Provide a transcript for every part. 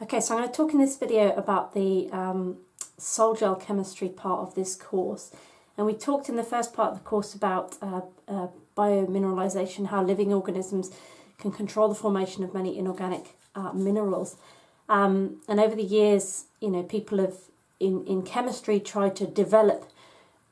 Okay, so I'm going to talk in this video about the solgel chemistry part of this course. And we talked in the first part of the course about biomineralization, how living organisms can control the formation of many inorganic minerals. And over the years, people have, in chemistry, tried to develop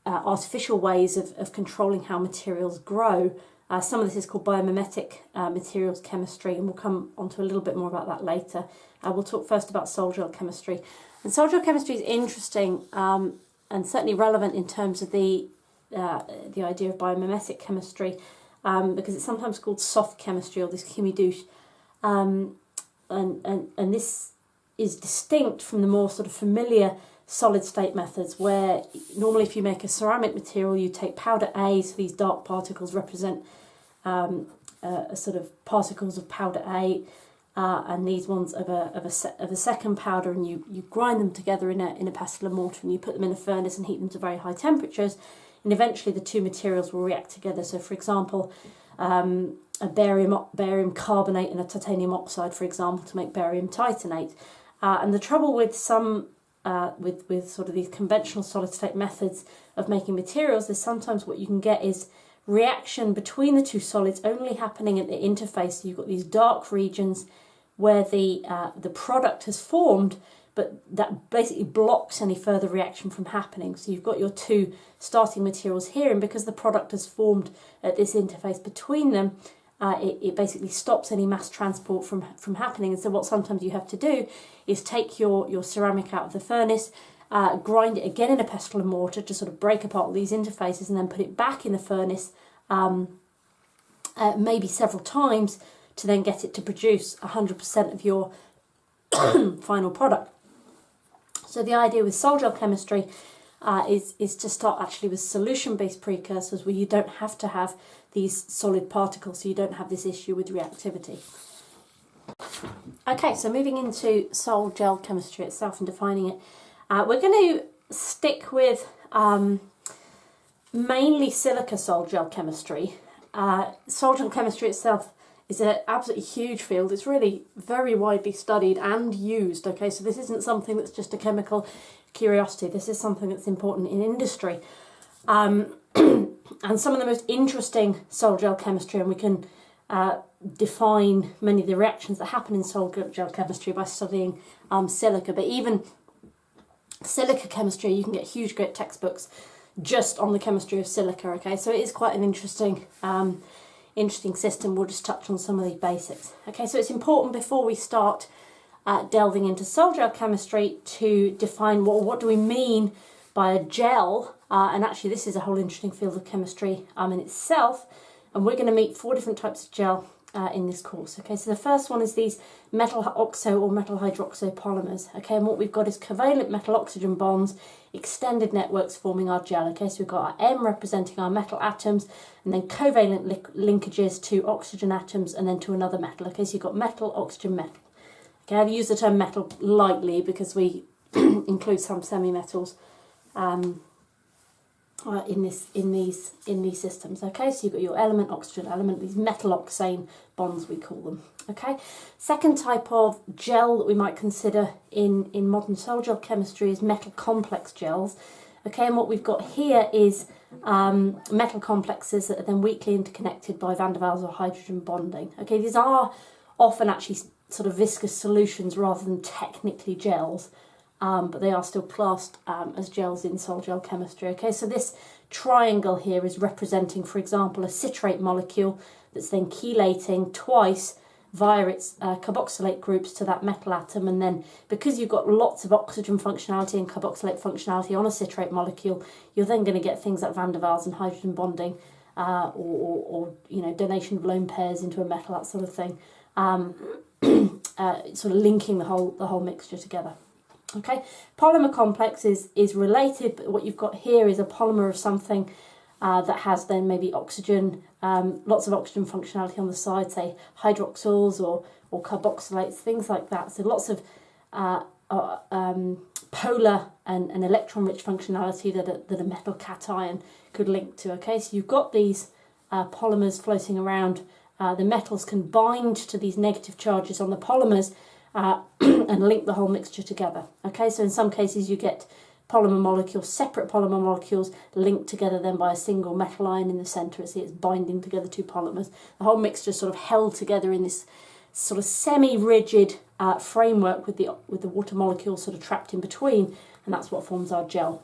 artificial ways of controlling how materials grow. Some of this is called biomimetic materials chemistry, and we'll come on to a little bit more about that later. We'll talk first about solgel chemistry. And solgel chemistry is interesting and certainly relevant in terms of the idea of biomimetic chemistry, because it's sometimes called soft chemistry or this chimie douche. And this is distinct from the more sort of familiar solid state methods, where normally if you make a ceramic material, you take powder A, so these dark particles represent a sort of particles of powder A, and these ones of a second powder, and you grind them together in a pestle and mortar, and you put them in a furnace and heat them to very high temperatures, and eventually the two materials will react together. So for example, a barium carbonate and a titanium oxide, for example, to make barium titanate. And the trouble with some with sort of these conventional solid state methods of making materials is sometimes what you can get is reaction between the two solids only happening at the interface. So you've got these dark regions where the product has formed, but that basically blocks any further reaction from happening. So you've got your two starting materials here, and because the product has formed at this interface between them, it basically stops any mass transport from happening. And so what sometimes you have to do is take your ceramic out of the furnace, grind it again in a pestle and mortar to sort of break apart all these interfaces, and then put it back in the furnace maybe several times to then get it to produce 100% of your final product. So the idea with solgel chemistry is to start actually with solution-based precursors, where you don't have to have these solid particles, so you don't have this issue with reactivity. Okay, so moving into solgel chemistry itself and defining it, we're going to stick with mainly silica solgel chemistry. Solgel chemistry itself is an absolutely huge field. It's really very widely studied and used. Okay, so this isn't something that's just a chemical curiosity. This is something that's important in industry. And some of the most interesting solgel chemistry, and we can define many of the reactions that happen in solgel chemistry by studying silica. But even silica chemistry, you can get huge great textbooks just on the chemistry of silica. Okay, so it is quite an interesting system. We'll just touch on some of the basics. Okay, so it's important before we start delving into solgel chemistry to define what do we mean by a gel, and actually this is a whole interesting field of chemistry in itself, and we're going to meet 4 different types of gel in this course. Okay, so the first one is these metal oxo or metal hydroxo polymers. Okay, and what we've got is covalent metal oxygen bonds, extended networks forming our gel. Okay, so we've got our M representing our metal atoms, and then covalent linkages to oxygen atoms and then to another metal. Okay, so you've got metal, oxygen, metal. Okay, I've used the term metal lightly because we include some semi-metals in these systems. Okay, so you've got your element, oxygen element, these metal oxane bonds we call them. Okay, second type of gel that we might consider in modern solgel chemistry is metal complex gels. Okay, and what we've got here is metal complexes that are then weakly interconnected by van der Waals or hydrogen bonding. Okay, these are often actually sort of viscous solutions rather than technically gels, but they are still classed as gels in solgel chemistry. Okay, so this triangle here is representing, for example, a citrate molecule that's then chelating twice via its carboxylate groups to that metal atom, and then because you've got lots of oxygen functionality and carboxylate functionality on a citrate molecule, you're then going to get things like van der Waals and hydrogen bonding, or donation of lone pairs into a metal, that sort of thing, sort of linking the whole mixture together. Okay, polymer complex is related, but what you've got here is a polymer of something that has then maybe oxygen, lots of oxygen functionality on the side, say hydroxyls or carboxylates, things like that. So lots of polar and electron-rich functionality that a metal cation could link to. Okay, so you've got these polymers floating around. The metals can bind to these negative charges on the polymers and link the whole mixture together. Okay, so in some cases you get polymer molecules, separate polymer molecules linked together then by a single metal ion in the centre. See, it's binding together two polymers. The whole mixture is sort of held together in this sort of semi-rigid framework with the water molecules sort of trapped in between, and that's what forms our gel.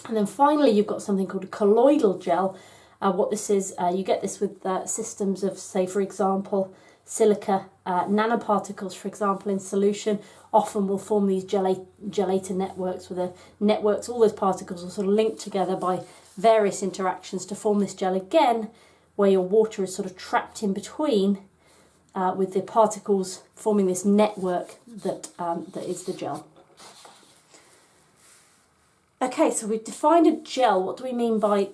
And then finally you've got something called a colloidal gel. What this is, you get this with systems of, say for example, silica nanoparticles, for example, in solution, often will form these gelator networks, where the networks, all those particles are sort of linked together by various interactions to form this gel again, where your water is sort of trapped in between with the particles forming this network that is the gel. Okay, so we've defined a gel. What do we mean by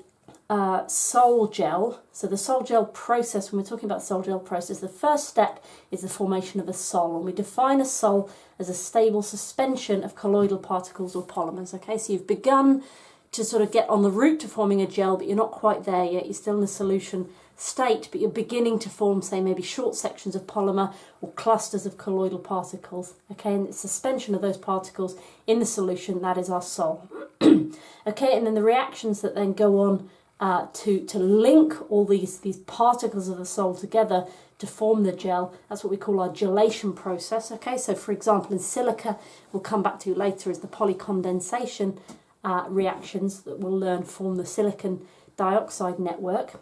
sol gel? So the sol gel process, when we're talking about sol gel process, the first step is the formation of a sol, and we define a sol as a stable suspension of colloidal particles or polymers. Okay, so you've begun to sort of get on the route to forming a gel, but you're not quite there yet. You're still in the solution state, but you're beginning to form, say, maybe short sections of polymer or clusters of colloidal particles. Okay, and the suspension of those particles in the solution, that is our sol. Okay, and then the reactions that then go on to link all these particles of the sol together to form the gel, that's what we call our gelation process. Okay, so for example in silica, we'll come back to later, is the polycondensation reactions that we'll learn form the silicon dioxide network.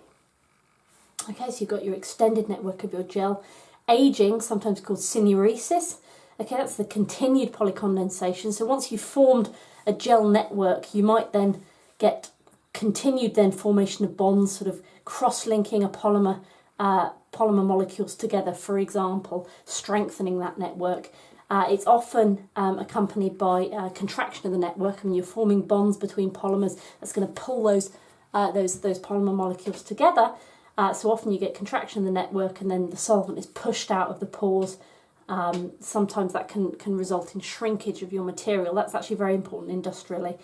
Okay, so you've got your extended network of your gel. Aging, sometimes called synuresis. Okay, that's the continued polycondensation. So once you've formed a gel network, you might then get continued then formation of bonds, sort of cross-linking a polymer molecules together, for example, strengthening that network. It's often accompanied by contraction of the network. I mean, you're forming bonds between polymers that's going to pull those polymer molecules together. So often you get contraction of the network, and then the solvent is pushed out of the pores. Sometimes that can result in shrinkage of your material. That's actually very important industrially.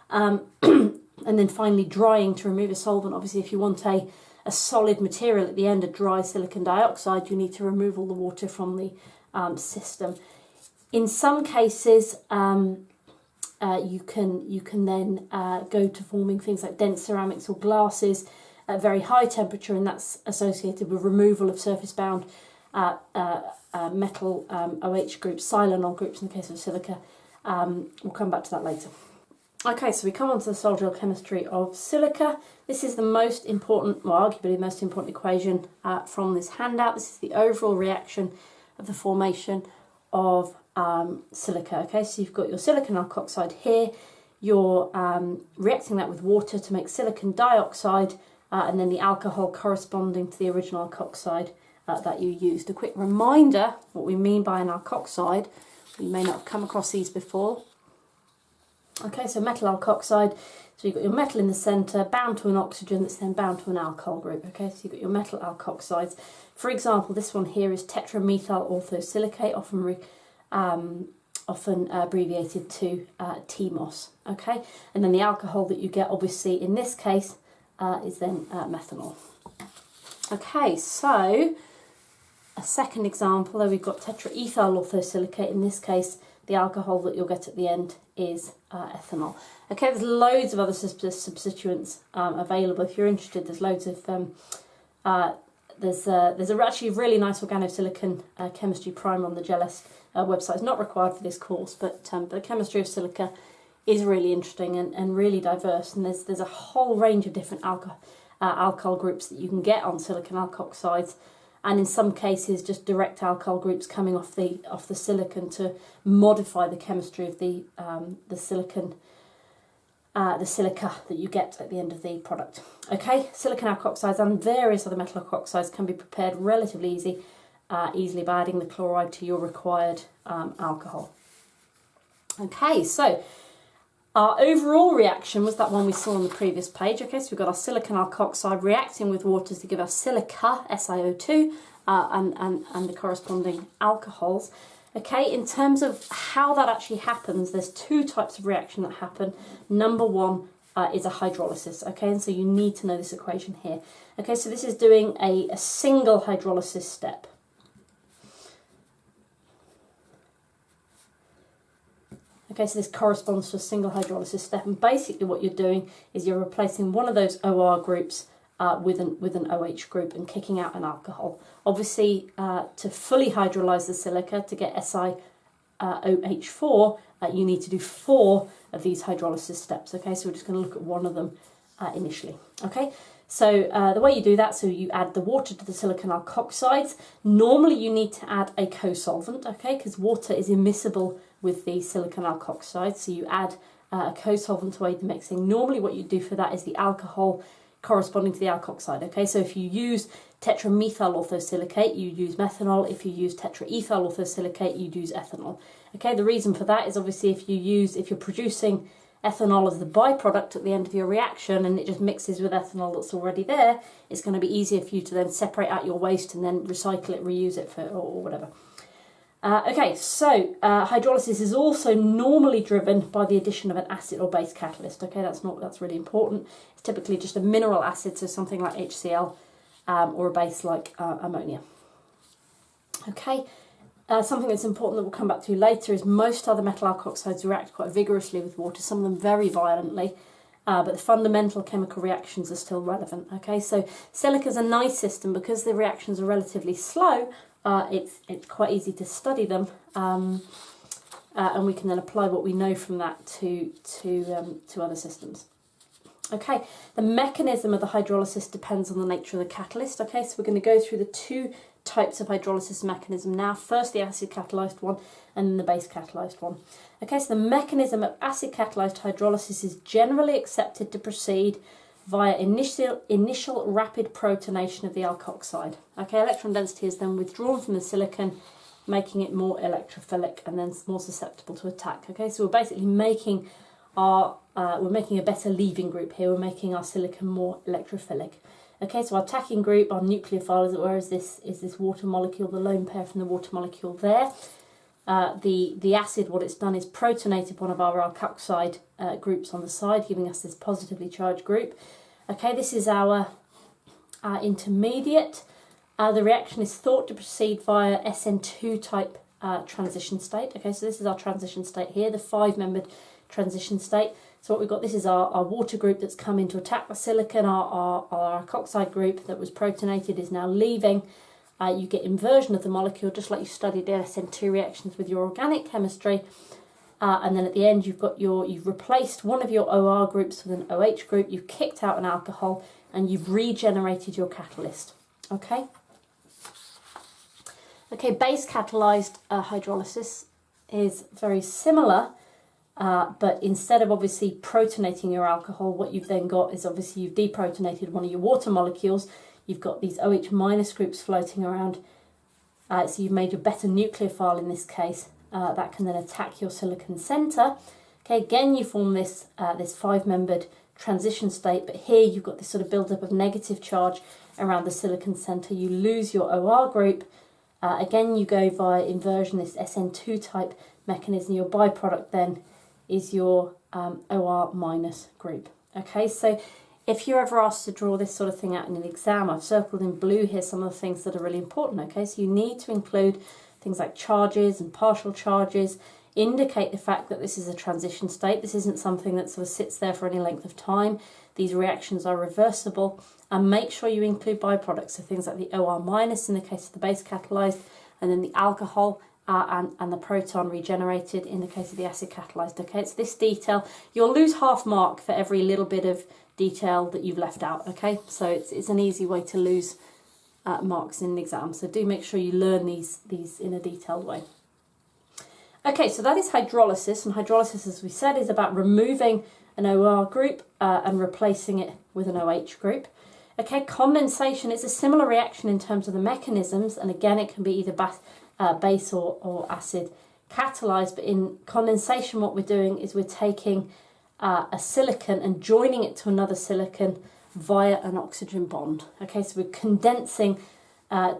And then finally drying to remove a solvent. Obviously, if you want a solid material at the end, a dry silicon dioxide, you need to remove all the water from the system. In some cases, you can then go to forming things like dense ceramics or glasses at very high temperature, and that's associated with removal of surface-bound metal OH groups, silanol groups in the case of silica. We'll come back to that later. Okay, so we come on to the sol gel chemistry of silica. This is the most important, well, arguably the most important equation from this handout. This is the overall reaction of the formation of silica. Okay, so you've got your silicon alkoxide here. You're reacting that with water to make silicon dioxide, and then the alcohol corresponding to the original alkoxide that you used. A quick reminder what we mean by an alkoxide. You may not have come across these before. Okay, so metal alkoxide, so you've got your metal in the centre, bound to an oxygen that's then bound to an alcohol group. Okay, so you've got your metal alkoxides. For example, this one here is tetramethyl orthosilicate, often abbreviated to TMOS. Okay, and then the alcohol that you get, obviously, in this case, is then methanol. Okay, so a second example, there we've got tetraethyl orthosilicate. In this case, the alcohol that you'll get at the end is ethanol. Okay, there's loads of other substituents available. If you're interested, there's loads of there's actually a really nice organosilicon chemistry primer on the GELS website. It's not required for this course, but the chemistry of silica is really interesting and really diverse. And there's a whole range of different alcohol groups that you can get on silicon alkoxides. And in some cases, just direct alcohol groups coming off the silicon to modify the chemistry of the silica that you get at the end of the product. Okay, silicon alkoxides and various other metal alkoxides can be prepared relatively easily by adding the chloride to your required alcohol. Okay, so our overall reaction was that one we saw on the previous page. Okay, so we've got our silicon alkoxide reacting with water to give us silica, SiO2, and the corresponding alcohols. Okay, in terms of how that actually happens, there's two types of reaction that happen. Number one is a hydrolysis. Okay, and so you need to know this equation here. Okay, so this is doing a single hydrolysis step. Okay, so this corresponds to a single hydrolysis step, and basically what you're doing is you're replacing one of those OR groups with an OH group and kicking out an alcohol. Obviously, to fully hydrolyze the silica, to get SiOH4, you need to do 4 of these hydrolysis steps. Okay, so we're just going to look at one of them initially. Okay, so the way you do that, so you add the water to the silicon alkoxides. Normally you need to add a co-solvent, okay, because water is immiscible with the silicon alkoxides, so you add a co-solvent to aid the mixing. Normally what you do for that is the alcohol corresponding to the alkoxide, okay, so if you use tetramethyl orthosilicate, you use methanol. If you use tetraethyl orthosilicate, you use ethanol. Okay, the reason for that is obviously if you're producing ethanol as the byproduct at the end of your reaction and it just mixes with ethanol that's already there, it's going to be easier for you to then separate out your waste and then recycle it, reuse it or whatever. Okay, so hydrolysis is also normally driven by the addition of an acid or base catalyst. Okay, that's really important. It's typically just a mineral acid, so something like HCl, or a base like ammonia. Okay, something that's important that we'll come back to later is most other metal alkoxides react quite vigorously with water, some of them very violently, but the fundamental chemical reactions are still relevant. Okay, so silica's a nice system because the reactions are relatively slow. It's quite easy to study them, and we can then apply what we know from that to other systems. Okay, the mechanism of the hydrolysis depends on the nature of the catalyst. Okay, so we're going to go through the 2 types of hydrolysis mechanism now. First the acid catalyzed one and then the base catalyzed one. Okay, so the mechanism of acid catalyzed hydrolysis is generally accepted to proceed via initial rapid protonation of the alkoxide. Okay, electron density is then withdrawn from the silicon, making it more electrophilic and then more susceptible to attack. Okay, so we're basically making a better leaving group here. We're making our silicon more electrophilic. Okay, so our attacking group, our nucleophile, as it were, is this water molecule, the lone pair from the water molecule there. The acid, what it's done is protonated one of our alkoxide groups on the side, giving us this positively charged group. Okay, this is our intermediate. The reaction is thought to proceed via SN2 type transition state. Okay, so this is our transition state here, the 5-membered transition state. So what we've got, this is our water group that's come in to attack the silicon. Our alkoxide group that was protonated is now leaving. You get inversion of the molecule, just like you studied in SN2 reactions with your organic chemistry. And then at the end, you've replaced one of your OR groups with an OH group. You've kicked out an alcohol, and you've regenerated your catalyst. Okay. Okay, base catalyzed hydrolysis is very similar, but instead of obviously protonating your alcohol, what you've then got is obviously you've deprotonated one of your water molecules. You've got these OH minus groups floating around, so you've made a better nucleophile in this case that can then attack your silicon center. Okay, again you form this 5-membered transition state, but here you've got this sort of build-up of negative charge around the silicon center. You lose your OR group. Again, you go via inversion, this SN2 type mechanism. Your byproduct then is your OR minus group. Okay, so if you're ever asked to draw this sort of thing out in an exam, I've circled in blue here some of the things that are really important. Okay, so you need to include things like charges and partial charges, indicate the fact that this is a transition state. This isn't something that sort of sits there for any length of time. These reactions are reversible, and make sure you include byproducts, so things like the OR minus in the case of the base catalyzed, and then the alcohol and the proton regenerated in the case of the acid catalyzed. Okay, it's this detail. You'll lose half mark for every little bit of detail that you've left out. Okay, so it's an easy way to lose marks in an exam. So do make sure you learn these in a detailed way. Okay, so that is hydrolysis, and hydrolysis, as we said, is about removing an OR group and replacing it with an OH group. Okay, condensation is a similar reaction in terms of the mechanisms, and again it can be either base or acid catalyzed, but in condensation what we're doing is we're taking a silicon and joining it to another silicon via an oxygen bond. Okay, so we're condensing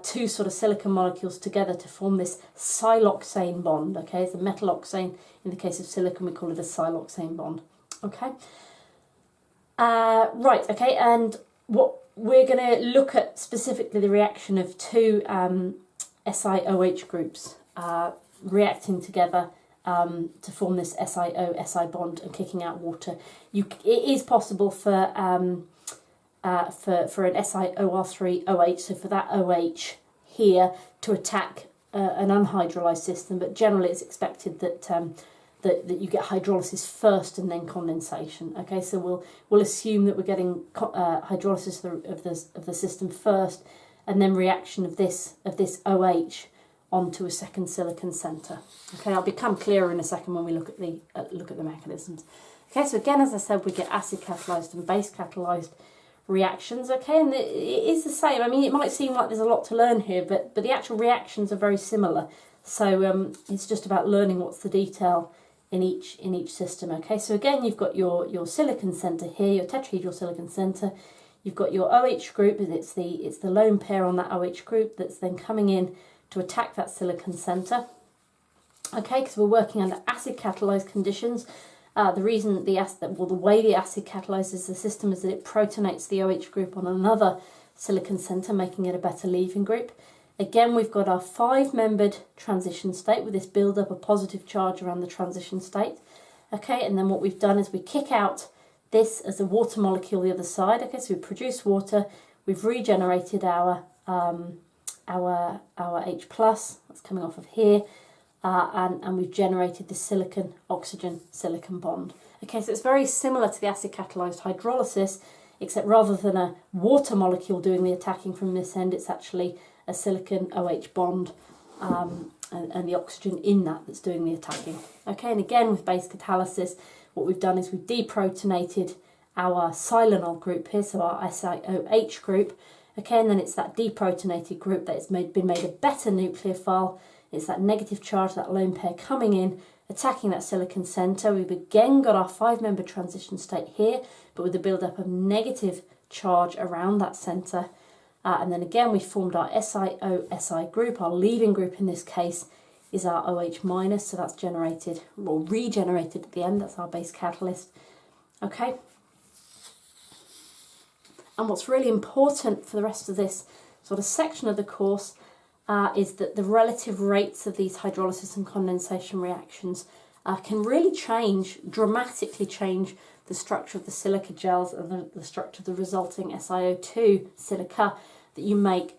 2 sort of silicon molecules together to form this siloxane bond. Okay, it's a metalloxane. In the case of silicon, we call it a siloxane bond. Okay, right. Okay, and what we're going to look at specifically the reaction of 2 SiOH groups reacting together to form this SiO-Si bond and kicking out water. It is possible for an SiOR3OH, so for that OH here to attack an unhydrolyzed system, but generally it's expected that that you get hydrolysis first and then condensation. Okay, so we'll assume that we're getting hydrolysis of the system first, and then reaction of this OH onto a second silicon center. Okay, I'll become clearer in a second when we look at the mechanisms. Okay, so again, as I said, we get acid catalyzed and base catalyzed reactions. Okay, and it is the same. I mean, it might seem like there's a lot to learn here, but the actual reactions are very similar. So it's just about learning what's the detail in each system. Okay, so again, you've got your silicon center here, your tetrahedral silicon center. You've got your OH group, and it's the lone pair on that OH group that's then coming in to attack that silicon center. Okay, because we're working under acid catalyzed conditions. The reason the way the acid catalyzes the system is that it protonates the OH group on another silicon center, making it a better leaving group. Again, we've got our 5-membered transition state with this build-up of positive charge around the transition state. Okay, and then what we've done is we kick out this as a water molecule the other side. Okay, so we produce water, we've regenerated our H+, that's coming off of here, and we've generated the silicon-oxygen-silicon bond. Okay, so it's very similar to the acid-catalyzed hydrolysis, except rather than a water molecule doing the attacking from this end, it's actually a silicon-OH bond and the oxygen in that's doing the attacking. Okay, and again with base catalysis, what we've done is we've deprotonated our silanol group here, so our SiOH group. Okay, and then it's that deprotonated group that has been made a better nucleophile. It's that negative charge, that lone pair coming in, attacking that silicon center. We've again got our 5-member transition state here, but with a build-up of negative charge around that center. And then again, we formed our SiO-Si group. Our leaving group in this case is our OH-, so that's generated or regenerated at the end. That's our base catalyst. Okay. And what's really important for the rest of this sort of section of the course is that the relative rates of these hydrolysis and condensation reactions can really dramatically change the structure of the silica gels and the structure of the resulting SiO2 silica that you make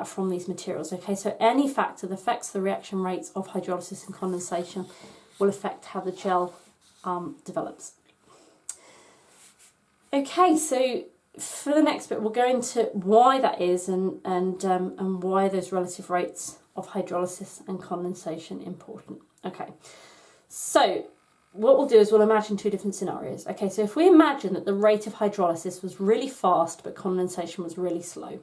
from these materials. Okay, so any factor that affects the reaction rates of hydrolysis and condensation will affect how the gel develops. Okay, so for the next bit, we'll go into why that is and why those relative rates of hydrolysis and condensation are important. Okay, so what we'll do is we'll imagine 2 different scenarios. Okay, so if we imagine that the rate of hydrolysis was really fast but condensation was really slow,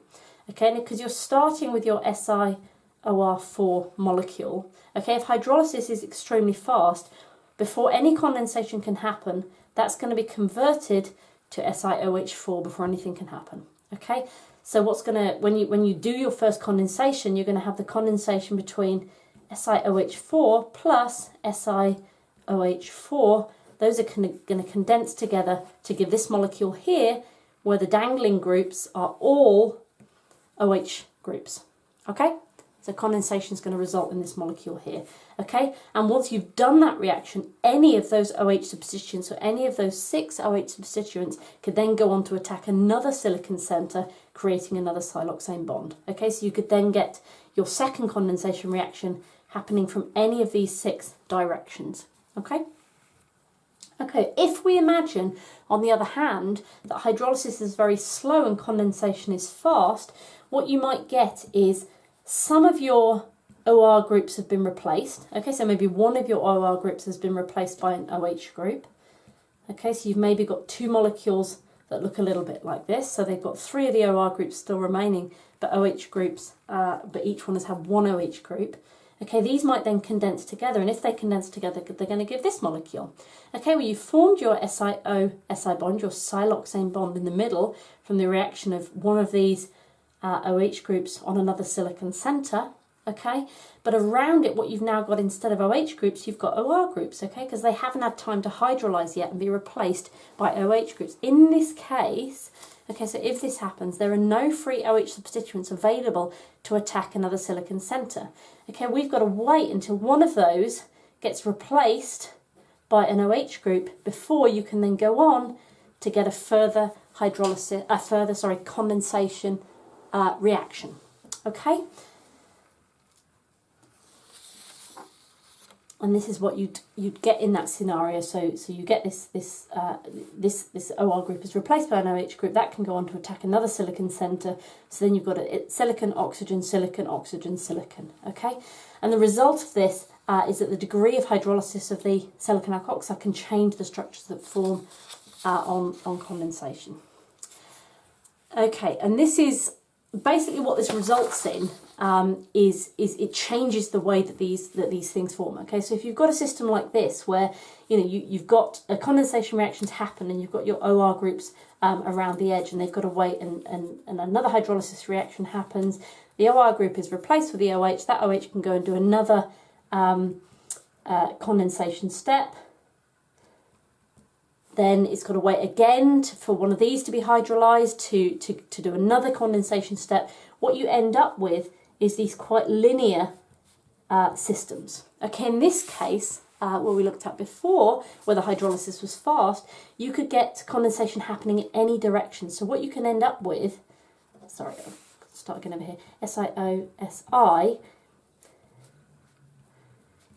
okay, because you're starting with your SiOR4 molecule, okay, if hydrolysis is extremely fast, before any condensation can happen, that's going to be converted to SiOH4 before anything can happen. Okay, so what's going to, when you do your first condensation, you're going to have the condensation between SiOH4 plus SiOH4. Those are going to condense together to give this molecule here, where the dangling groups are all OH groups. Okay, so condensation is going to result in this molecule here. Okay, and once you've done that reaction, any of those OH substituents, so any of those 6 OH substituents, could then go on to attack another silicon center, creating another siloxane bond. Okay, so you could then get your second condensation reaction happening from any of these 6 directions. Okay. Okay, if we imagine, on the other hand, that hydrolysis is very slow and condensation is fast, what you might get is some of your OR groups have been replaced. Okay, so maybe one of your OR groups has been replaced by an OH group. Okay, so you've maybe got 2 molecules that look a little bit like this. So they've got 3 of the OR groups still remaining, but OH groups, but each one has had 1 OH group. Okay, these might then condense together, and if they condense together, they're going to give this molecule. Okay, well, you formed your SiO-Si bond, your siloxane bond in the middle from the reaction of one of these OH groups on another silicon center. Okay, but around it, what you've now got instead of OH groups, you've got OR groups. Okay, because they haven't had time to hydrolyze yet and be replaced by OH groups. In this case, okay, so if this happens, there are no free OH substituents available to attack another silicon center. Okay, we've got to wait until one of those gets replaced by an OH group before you can then go on to get a further condensation reaction. Okay, and this is what you'd get in that scenario. So you get this OR group is replaced by an OH group that can go on to attack another silicon center. So then you've got a silicon, oxygen, silicon, oxygen, silicon. Okay, and the result of this is that the degree of hydrolysis of the silicon alkoxide can change the structures that form on condensation. Okay, and this is basically what this results in. Is it changes the way that these things form. Okay, so if you've got a system like this where you've got condensation reactions happen and you've got your OR groups around the edge and they've got to wait and another hydrolysis reaction happens, the OR group is replaced with the OH, that OH can go and do another condensation step. Then it's got to wait again for one of these to be hydrolyzed to do another condensation step. What you end up with is these quite linear systems. Okay, in this case, what we looked at before, where the hydrolysis was fast, you could get condensation happening in any direction. So what you can end up with, sorry, I'll start again over here, SiO-Si,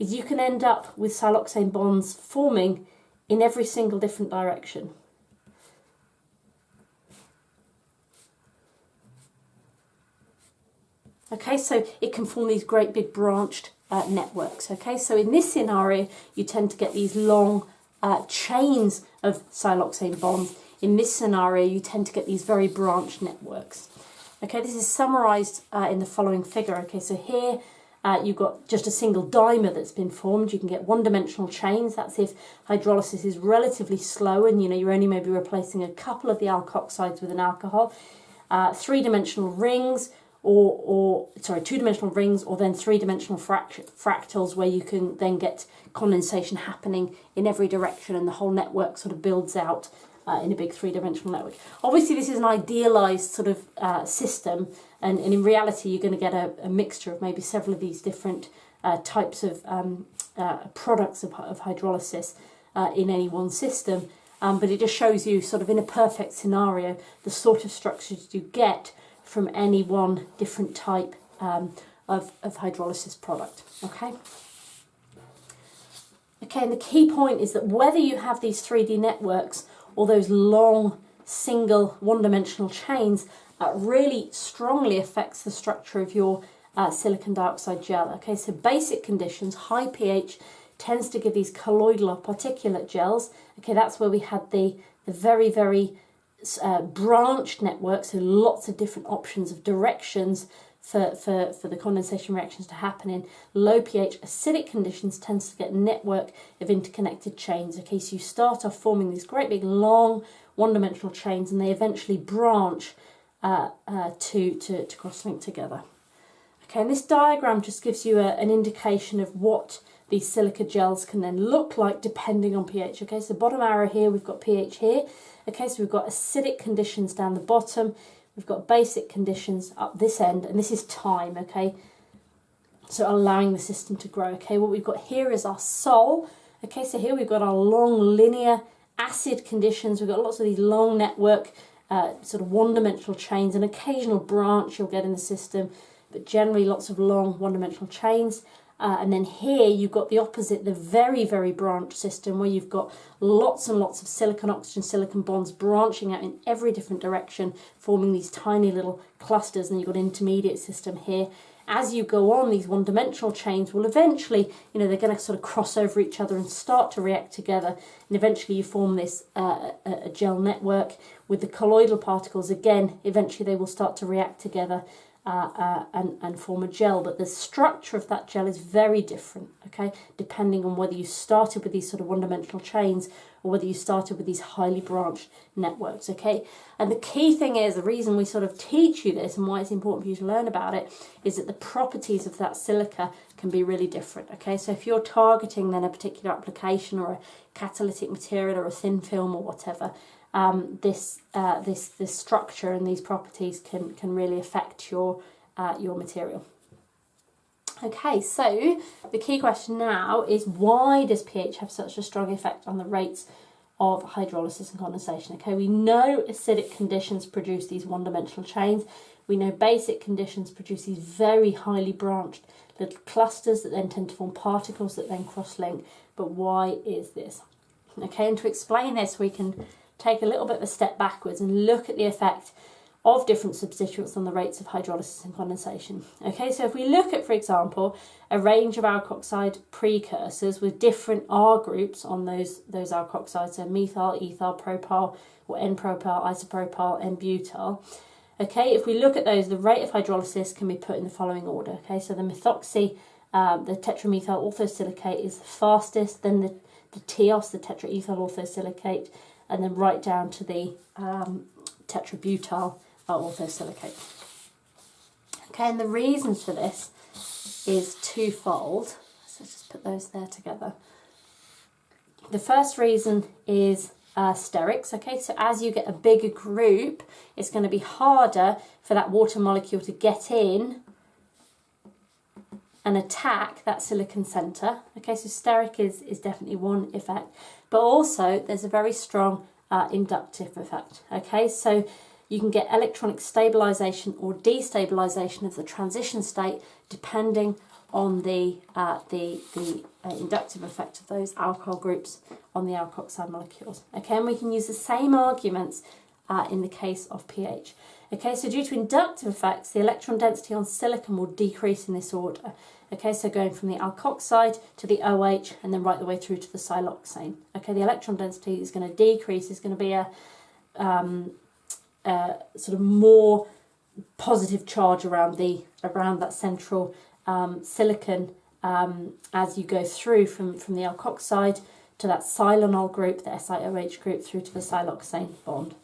is you can end up with siloxane bonds forming in every single different direction. Okay, so it can form these great big branched networks. Okay, so in this scenario, you tend to get these long chains of siloxane bonds. In this scenario, you tend to get these very branched networks. Okay, this is summarized in the following figure. Okay, so here you've got just a single dimer that's been formed. You can get one-dimensional chains. That's if hydrolysis is relatively slow and you're only maybe replacing a couple of the alkoxides with an alcohol. Three-dimensional rings, or two-dimensional rings, or then three-dimensional fractals where you can then get condensation happening in every direction and the whole network sort of builds out in a big three-dimensional network. Obviously this is an idealized sort of system, and in reality you're going to get a mixture of maybe several of these different types of products of hydrolysis in any one system, but it just shows you sort of in a perfect scenario the sort of structures you get from any one different type of hydrolysis product. Okay, and the key point is that whether you have these 3D networks or those long single one-dimensional chains, really strongly affects the structure of your silicon dioxide gel. Okay, so basic conditions, high pH tends to give these colloidal or particulate gels. Okay, that's where we had the very, very branched networks, so lots of different options of directions for the condensation reactions to happen in. Low pH acidic conditions tends to get a network of interconnected chains. Okay, so you start off forming these great big long one-dimensional chains and they eventually branch to cross-link together. Okay, and this diagram just gives you an indication of what these silica gels can then look like depending on pH. Okay, so bottom arrow here, we've got pH here. Okay, so we've got acidic conditions down the bottom, we've got basic conditions up this end, and this is time, okay, so allowing the system to grow. Okay, what we've got here is our sol. Okay, so here we've got our long linear acid conditions. We've got lots of these long network sort of one-dimensional chains, an occasional branch you'll get in the system, but generally lots of long one-dimensional chains. And then here you've got the opposite, the very, very branched system where you've got lots and lots of silicon, oxygen, silicon bonds branching out in every different direction, forming these tiny little clusters, and you've got an intermediate system here. As you go on, these one-dimensional chains will eventually, they're going to sort of cross over each other and start to react together, and eventually you form this a gel network with the colloidal particles. Again, eventually they will start to react together and form a gel, but the structure of that gel is very different, okay, depending on whether you started with these sort of one-dimensional chains or whether you started with these highly branched networks. Okay, and the key thing is, the reason we sort of teach you this and why it's important for you to learn about it is that the properties of that silica can be really different. Okay, so if you're targeting then a particular application or a catalytic material or a thin film or whatever, this structure and these properties can really affect your material. Okay, so the key question now is, why does pH have such a strong effect on the rates of hydrolysis and condensation? Okay, we know acidic conditions produce these one-dimensional chains. We know basic conditions produce these very highly branched little clusters that then tend to form particles that then cross-link. But why is this? Okay, and to explain this, we can take a little bit of a step backwards and look at the effect of different substituents on the rates of hydrolysis and condensation. Okay, so if we look at, for example, a range of alkoxide precursors with different R groups on those alkoxides, so methyl, ethyl, propyl, or N-propyl, isopropyl, N-butyl. Okay, if we look at those, the rate of hydrolysis can be put in the following order. Okay, so the methoxy, the tetramethyl orthosilicate is the fastest, then the TEOS, the tetraethyl orthosilicate, and then right down to the tetrabutyl orthosilicate. Okay, and the reasons for this is twofold. So just put those there together. The first reason is sterics. Okay, so as you get a bigger group, it's going to be harder for that water molecule to get in and attack that silicon centre. Okay, so steric is definitely one effect, but also there's a very strong inductive effect. Okay, so you can get electronic stabilisation or destabilisation of the transition state depending on the inductive effect of those alkyl groups on the alkoxide molecules. Okay, and we can use the same arguments in the case of pH. Okay, so due to inductive effects, the electron density on silicon will decrease in this order. Okay, so going from the alkoxide to the OH and then right the way through to the siloxane. Okay, the electron density is going to decrease, is going to be a sort of more positive charge around that central silicon as you go through from the alkoxide to that silanol group, the SiOH group, through to the siloxane bond.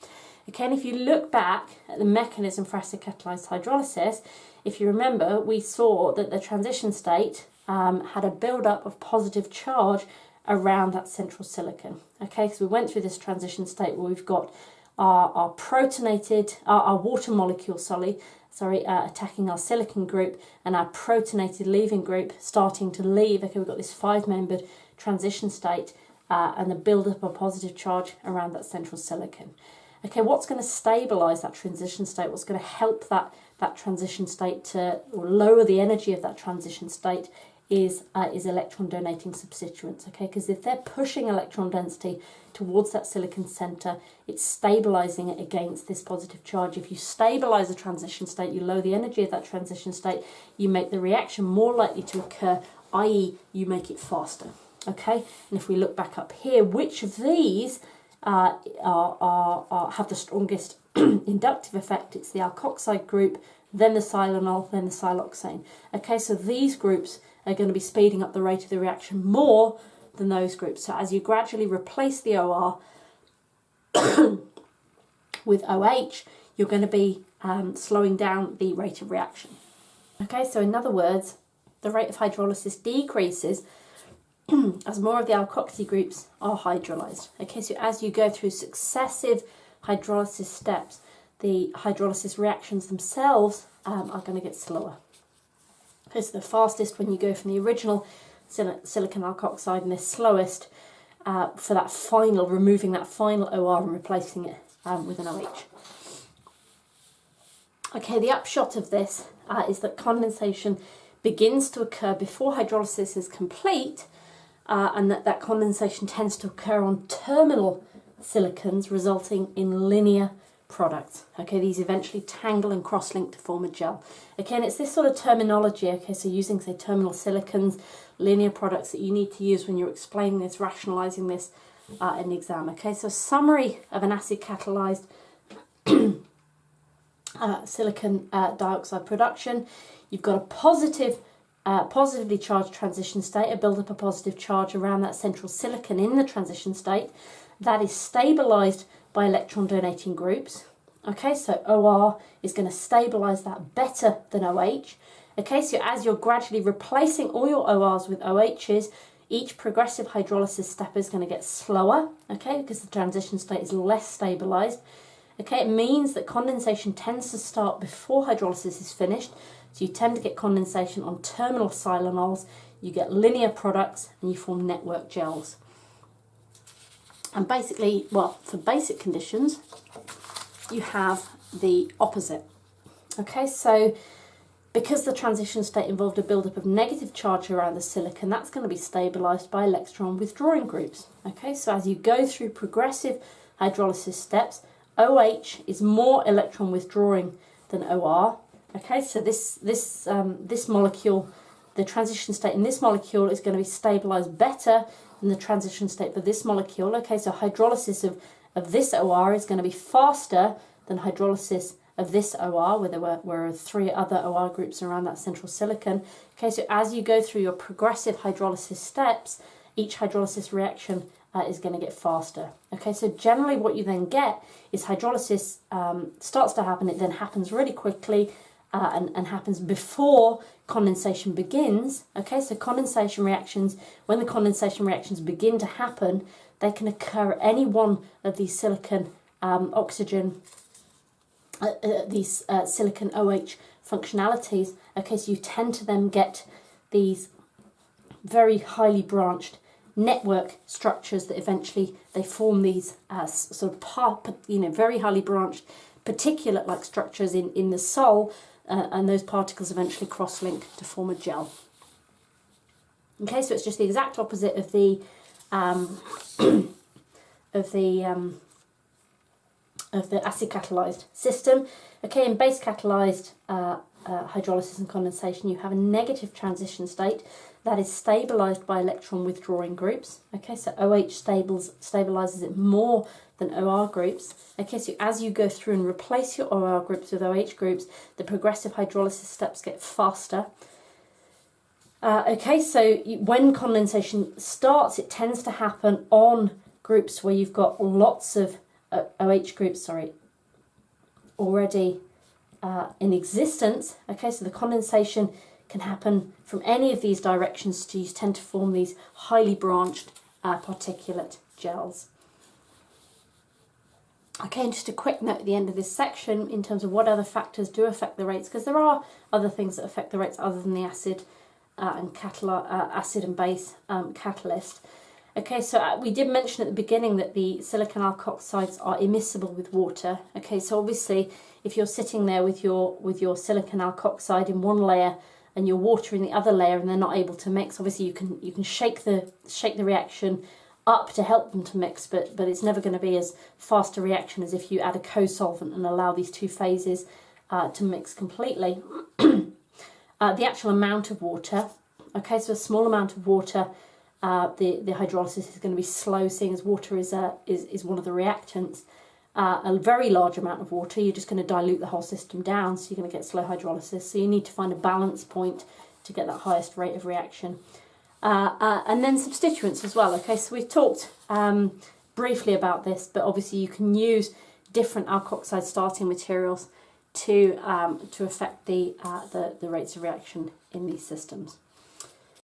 Okay, and if you look back at the mechanism for acid catalyzed hydrolysis, if you remember, we saw that the transition state had a build-up of positive charge around that central silicon. Okay, so we went through this transition state where we've got our protonated, our water molecule, attacking our silicon group, and our protonated leaving group starting to leave. Okay, we've got this 5-membered transition state and the build-up of positive charge around that central silicon. Okay, what's going to stabilise that transition state? What's going to help that transition state to, or lower the energy of that transition state is electron donating substituents. Okay, because if they're pushing electron density towards that silicon centre, it's stabilising it against this positive charge. If you stabilise the transition state, you lower the energy of that transition state, you make the reaction more likely to occur, i.e. you make it faster. Okay, and if we look back up here, which of these have the strongest inductive effect? It's the alkoxide group, then the silanol, then the siloxane. Okay, so these groups are going to be speeding up the rate of the reaction more than those groups. So as you gradually replace the OR with OH, you're going to be slowing down the rate of reaction. Okay, so in other words, the rate of hydrolysis decreases as more of the alkoxy groups are hydrolyzed. Okay, so as you go through successive hydrolysis steps, the hydrolysis reactions themselves are going to get slower. Okay, so the fastest when you go from the original silicon alkoxide, and the slowest for that final, removing that final OR and replacing it with an OH. Okay, the upshot of this is that condensation begins to occur before hydrolysis is complete, and that condensation tends to occur on terminal silicons, resulting in linear products. Okay, these eventually tangle and cross-link to form a gel. Again, it's this sort of terminology, okay, so using, say, terminal silicons, linear products, that you need to use when you're explaining this, rationalising this in the exam. Okay, so summary of an acid catalysed silicon dioxide production. You've got a positively charged transition state, a build-up of positive charge around that central silicon in the transition state. That is stabilised by electron donating groups. Okay, so OR is going to stabilise that better than OH. Okay, so as you're gradually replacing all your ORs with OHs, each progressive hydrolysis step is going to get slower, okay, because the transition state is less stabilised. Okay, it means that condensation tends to start before hydrolysis is finished. So you tend to get condensation on terminal silanols, you get linear products, and you form network gels. And basically, well, for basic conditions, you have the opposite. Okay, so because the transition state involved a buildup of negative charge around the silicon, that's going to be stabilised by electron withdrawing groups. Okay, so as you go through progressive hydrolysis steps, OH is more electron withdrawing than OR. Okay, so this molecule, the transition state in this molecule is going to be stabilised better than the transition state for this molecule. Okay, so hydrolysis of this OR is going to be faster than hydrolysis of this OR, where there were 3 other OR groups around that central silicon. Okay, so as you go through your progressive hydrolysis steps, each hydrolysis reaction is going to get faster. Okay, so generally what you then get is hydrolysis starts to happen, it then happens really quickly and happens before condensation begins. Okay, so condensation reactions, when the condensation reactions begin to happen, they can occur at any one of these silicon oxygen these silicon OH functionalities. Okay, so you tend to then get these very highly branched network structures that eventually they form these sort of very highly branched particulate-like structures in the sol, and those particles eventually cross-link to form a gel. Okay, so it's just the exact opposite of the acid catalyzed system. Okay, in base catalyzed hydrolysis and condensation, you have a negative transition state that is stabilized by electron withdrawing groups. Okay, so OH stabilizes it more than OR groups. Okay, so as you go through and replace your OR groups with OH groups, the progressive hydrolysis steps get faster. Okay, so when condensation starts, it tends to happen on groups where you've got lots of OH groups, already in existence. Okay, so the condensation can happen from any of these directions, so you tend to form these highly branched particulate gels. Okay, and just a quick note at the end of this section in terms of what other factors do affect the rates, because there are other things that affect the rates other than the acid and base catalyst. Okay, so we did mention at the beginning that the silicon alkoxides are immiscible with water. Okay, so obviously if you're sitting there with your silicon alkoxide in one layer and your water in the other layer and they're not able to mix, obviously you can shake the reaction up to help them to mix, but it's never going to be as fast a reaction as if you add a co-solvent and allow these two phases to mix completely. The actual amount of water, okay, so a small amount of water, the hydrolysis is going to be slow, seeing as water is one of the reactants. A very large amount of water, you're just going to dilute the whole system down, so you're going to get slow hydrolysis. So you need to find a balance point to get that highest rate of reaction. And then substituents as well. Okay, so we've talked briefly about this, but obviously you can use different alkoxide starting materials to affect the rates of reaction in these systems.